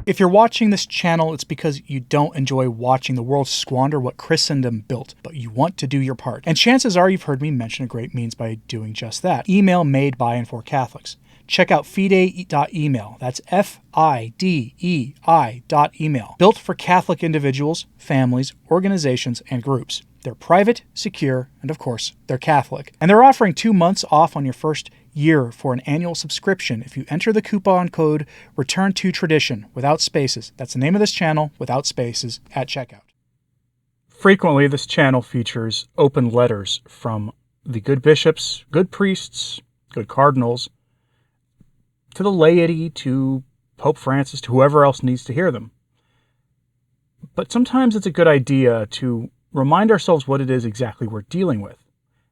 If you're watching this channel, it's because you don't enjoy watching the world squander what Christendom built, but you want to do your part. And chances are you've heard me mention a great means by doing just that. Email made by and for Catholics. Check out fidei.email. That's FIDEI.email. Built for Catholic individuals, families, organizations, and groups. They're private, secure, and of course, they're Catholic. And they're offering 2 months off on your first year for an annual subscription if you enter the coupon code Return to Tradition without spaces. That's the name of this channel, without spaces, at checkout. Frequently, this channel features open letters from the good bishops, good priests, good cardinals, to the laity, to Pope Francis, to whoever else needs to hear them. But sometimes it's a good idea to remind ourselves what it is exactly we're dealing with.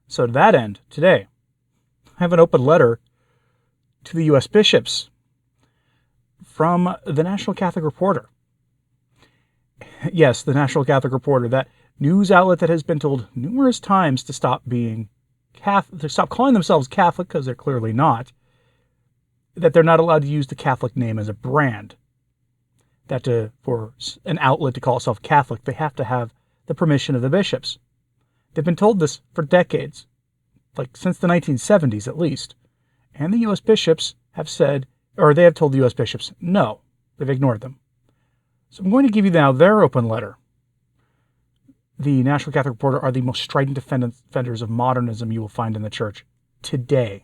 So to that end, today, I have an open letter to the U.S. bishops from the National Catholic Reporter. Yes, the National Catholic Reporter, that news outlet that has been told numerous times to stop being Catholic, to stop calling themselves Catholic, because they're clearly not, that they're not allowed to use the Catholic name as a brand, that for an outlet to call itself Catholic, they have to have the permission of the bishops. They've been told this for decades, like since the 1970s at least. And the U.S. bishops have said, or they have told the U.S. bishops, no, they've ignored them. So I'm going to give you now their open letter. The National Catholic Reporter are the most strident defenders of modernism you will find in the church today.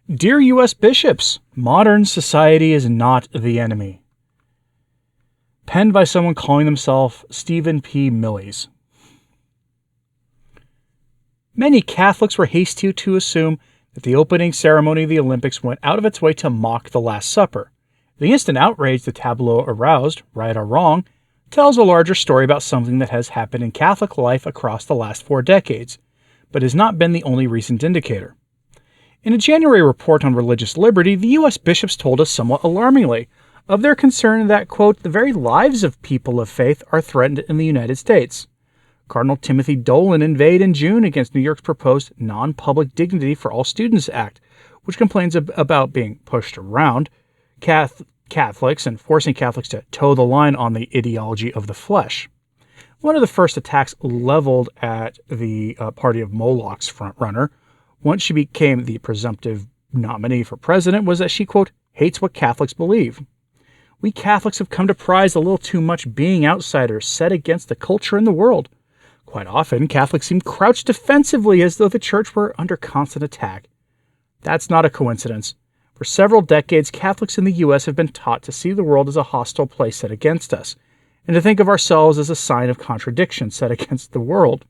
Dear U.S. bishops, modern society is not the enemy. Penned by someone calling themselves Stephen P. Millies. Many Catholics were hasty to assume that the opening ceremony of the Olympics went out of its way to mock the Last Supper. The instant outrage the tableau aroused, right or wrong, tells a larger story about something that has happened in Catholic life across the last 4 decades, but has not been the only recent indicator. In a January report on religious liberty, the U.S. bishops told us somewhat alarmingly of their concern that, quote, the very lives of people of faith are threatened in the United States. Cardinal Timothy Dolan inveighed in June against New York's proposed Non-Public Dignity for All Students Act, which complains about being pushed around Catholics and forcing Catholics to toe the line on the ideology of the flesh. One of the first attacks leveled at the party of Moloch's frontrunner, once she became the presumptive nominee for president, was that she, quote, hates what Catholics believe. We Catholics have come to prize a little too much being outsiders set against the culture and the world. Quite often, Catholics seem crouched defensively as though the church were under constant attack. That's not a coincidence. For several decades, Catholics in the U.S. have been taught to see the world as a hostile place set against us, and to think of ourselves as a sign of contradiction set against the world.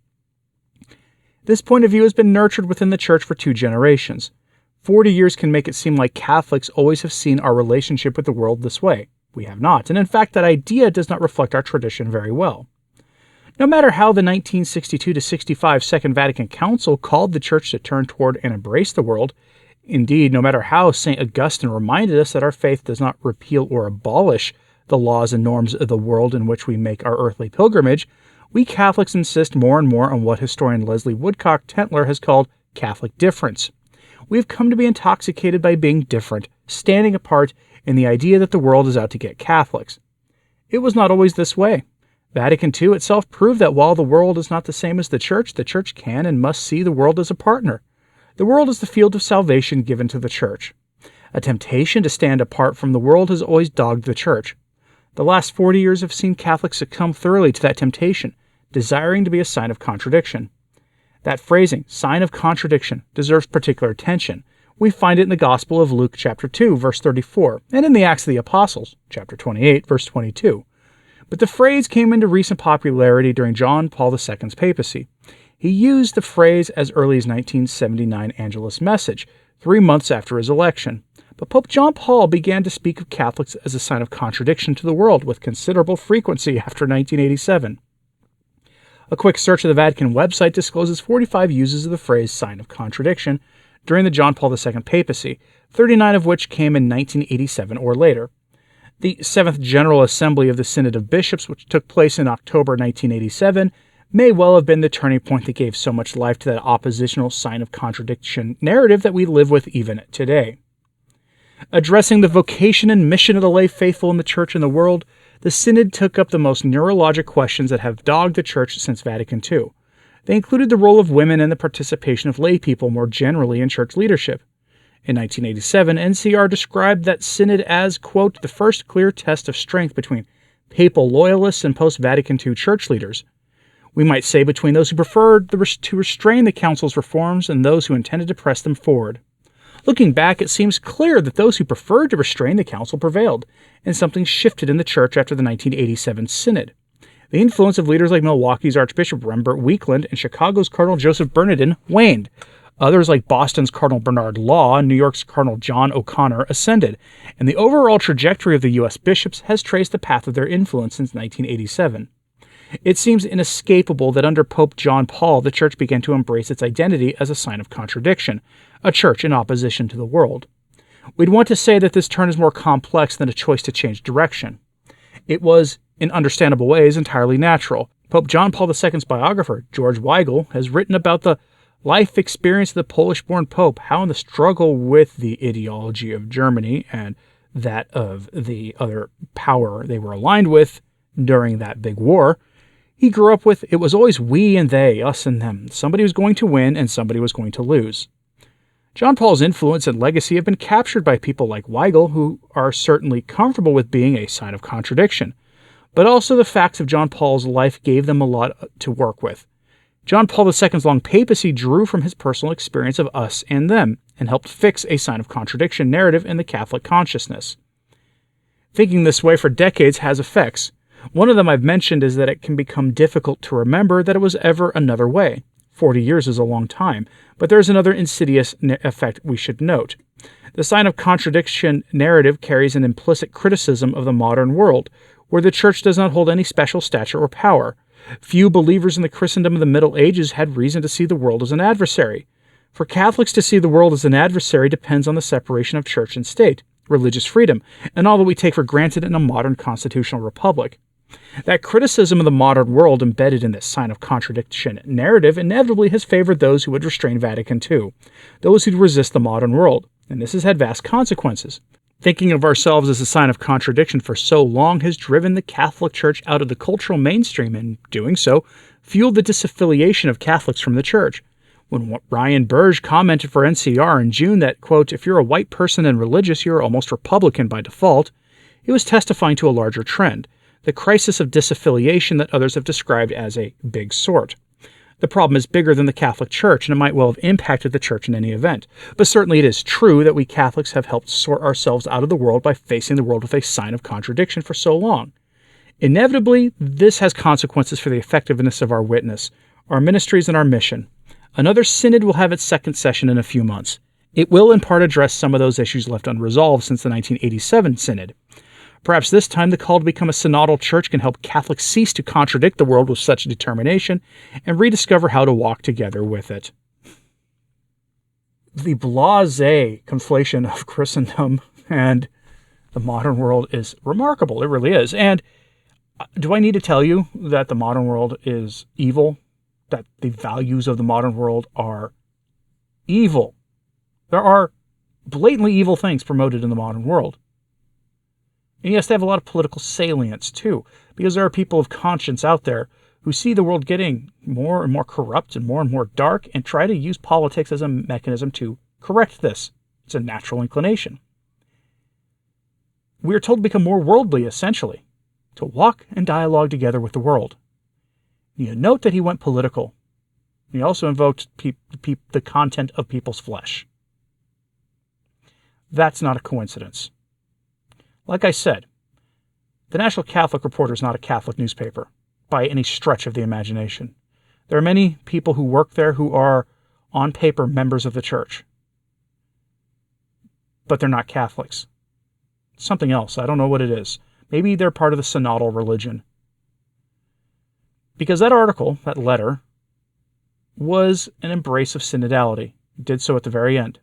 This point of view has been nurtured within the church for 2 generations. 40 years can make it seem like Catholics always have seen our relationship with the world this way. We have not, and in fact that idea does not reflect our tradition very well. No matter how the 1962-65 Second Vatican Council called the church to turn toward and embrace the world, indeed, no matter how St. Augustine reminded us that our faith does not repeal or abolish the laws and norms of the world in which we make our earthly pilgrimage, we Catholics insist more and more on what historian Leslie Woodcock Tentler has called Catholic difference. We have come to be intoxicated by being different, standing apart in the idea that the world is out to get Catholics. It was not always this way. Vatican II itself proved that while the world is not the same as the church can and must see the world as a partner. The world is the field of salvation given to the church. A temptation to stand apart from the world has always dogged the church. The last 40 years have seen Catholics succumb thoroughly to that temptation, desiring to be a sign of contradiction. That phrasing, sign of contradiction, deserves particular attention. We find it in the Gospel of Luke chapter 2, verse 34, and in the Acts of the Apostles, chapter 28, verse 22. But the phrase came into recent popularity during John Paul II's papacy. He used the phrase as early as 1979 Angelus Message, 3 months after his election. But Pope John Paul began to speak of Catholics as a sign of contradiction to the world with considerable frequency after 1987. A quick search of the Vatican website discloses 45 uses of the phrase sign of contradiction during the John Paul II papacy, 39 of which came in 1987 or later. The Seventh General Assembly of the Synod of Bishops, which took place in October 1987, may well have been the turning point that gave so much life to that oppositional sign of contradiction narrative that we live with even today. Addressing the vocation and mission of the lay faithful in the Church and the world, the Synod took up the most neurologic questions that have dogged the Church since Vatican II. They included the role of women and the participation of lay people more generally in Church leadership. In 1987, NCR described that Synod as, quote, the first clear test of strength between papal loyalists and post-Vatican II Church leaders. We might say between those who preferred to restrain the Council's reforms and those who intended to press them forward. Looking back, it seems clear that those who preferred to restrain the Council prevailed, and something shifted in the Church after the 1987 Synod. The influence of leaders like Milwaukee's Archbishop Rembert Weekland and Chicago's Cardinal Joseph Bernardin waned. Others like Boston's Cardinal Bernard Law and New York's Cardinal John O'Connor ascended, and the overall trajectory of the U.S. bishops has traced the path of their influence since 1987. It seems inescapable that under Pope John Paul, the Church began to embrace its identity as a sign of contradiction, a church in opposition to the world. We'd want to say that this turn is more complex than a choice to change direction. It was, in understandable ways, entirely natural. Pope John Paul II's biographer, George Weigel, has written about the life experience of the Polish-born Pope, how in the struggle with the ideology of Germany and that of the other power they were aligned with during that big war, he grew up with, it was always we and they, us and them. Somebody was going to win and somebody was going to lose. John Paul's influence and legacy have been captured by people like Weigel, who are certainly comfortable with being a sign of contradiction. But also the facts of John Paul's life gave them a lot to work with. John Paul II's long papacy drew from his personal experience of us and them, and helped fix a sign of contradiction narrative in the Catholic consciousness. Thinking this way for decades has effects. One of them I've mentioned is that it can become difficult to remember that it was ever another way. 40 years is a long time, but there is another insidious effect we should note. The sign of contradiction narrative carries an implicit criticism of the modern world, where the Church does not hold any special stature or power. Few believers in the Christendom of the Middle Ages had reason to see the world as an adversary. For Catholics to see the world as an adversary depends on the separation of church and state, religious freedom, and all that we take for granted in a modern constitutional republic. That criticism of the modern world embedded in this sign of contradiction narrative inevitably has favored those who would restrain Vatican II, those who resist the modern world, and this has had vast consequences. Thinking of ourselves as a sign of contradiction for so long has driven the Catholic Church out of the cultural mainstream, and doing so fueled the disaffiliation of Catholics from the Church. When Ryan Burge commented for NCR in June that, quote, if you're a white person and religious, you're almost Republican by default, he was testifying to a larger trend, the crisis of disaffiliation that others have described as a big sort. The problem is bigger than the Catholic Church, and it might well have impacted the Church in any event. But certainly it is true that we Catholics have helped sort ourselves out of the world by facing the world with a sign of contradiction for so long. Inevitably, this has consequences for the effectiveness of our witness, our ministries, and our mission. Another synod will have its second session in a few months. It will in part address some of those issues left unresolved since the 1987 synod. Perhaps this time the call to become a synodal church can help Catholics cease to contradict the world with such determination and rediscover how to walk together with it. The blasé conflation of Christendom and the modern world is remarkable. It really is. And do I need to tell you that the modern world is evil? That the values of the modern world are evil? There are blatantly evil things promoted in the modern world. And yes, they have a lot of political salience, too, because there are people of conscience out there who see the world getting more and more corrupt and more dark and try to use politics as a mechanism to correct this. It's a natural inclination. We are told to become more worldly, essentially, to walk and dialogue together with the world. You note that he went political. He also invoked the content of people's flesh. That's not a coincidence. Like I said, the National Catholic Reporter is not a Catholic newspaper by any stretch of the imagination. There are many people who work there who are, on paper, members of the church. But they're not Catholics. Something else. I don't know what it is. Maybe they're part of the synodal religion. Because that article, that letter, was an embrace of synodality. It did so at the very end.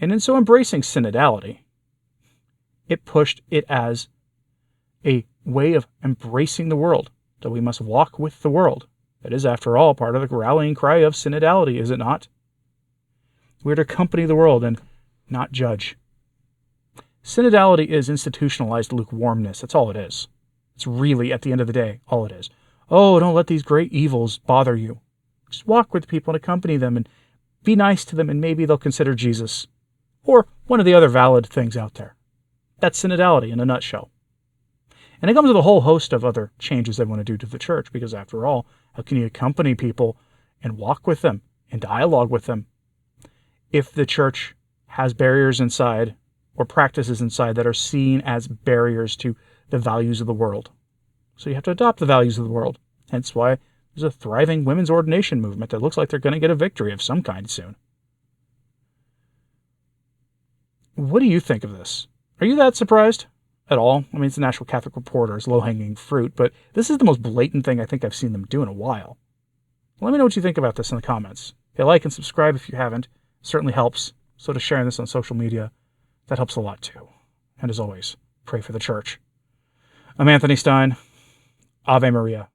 And in so embracing synodality, it pushed it as a way of embracing the world, that we must walk with the world. That is, after all, part of the rallying cry of synodality, is it not? We are to accompany the world and not judge. Synodality is institutionalized lukewarmness. That's all it is. It's really, at the end of the day, all it is. Oh, don't let these great evils bother you. Just walk with people and accompany them and be nice to them, and maybe they'll consider Jesus or one of the other valid things out there. That's synodality in a nutshell. And it comes with a whole host of other changes they want to do to the church, because after all, how can you accompany people and walk with them and dialogue with them if the church has barriers inside or practices inside that are seen as barriers to the values of the world? So you have to adopt the values of the world. Hence why there's a thriving women's ordination movement that looks like they're going to get a victory of some kind soon. What do you think of this? Are you that surprised at all? I mean, it's the National Catholic Reporter, it's low-hanging fruit, but this is the most blatant thing I think I've seen them do in a while. Let me know what you think about this in the comments. Hey, like and subscribe if you haven't. It certainly helps. So does sharing this on social media. That helps a lot too. And as always, pray for the church. I'm Anthony Stine. Ave Maria.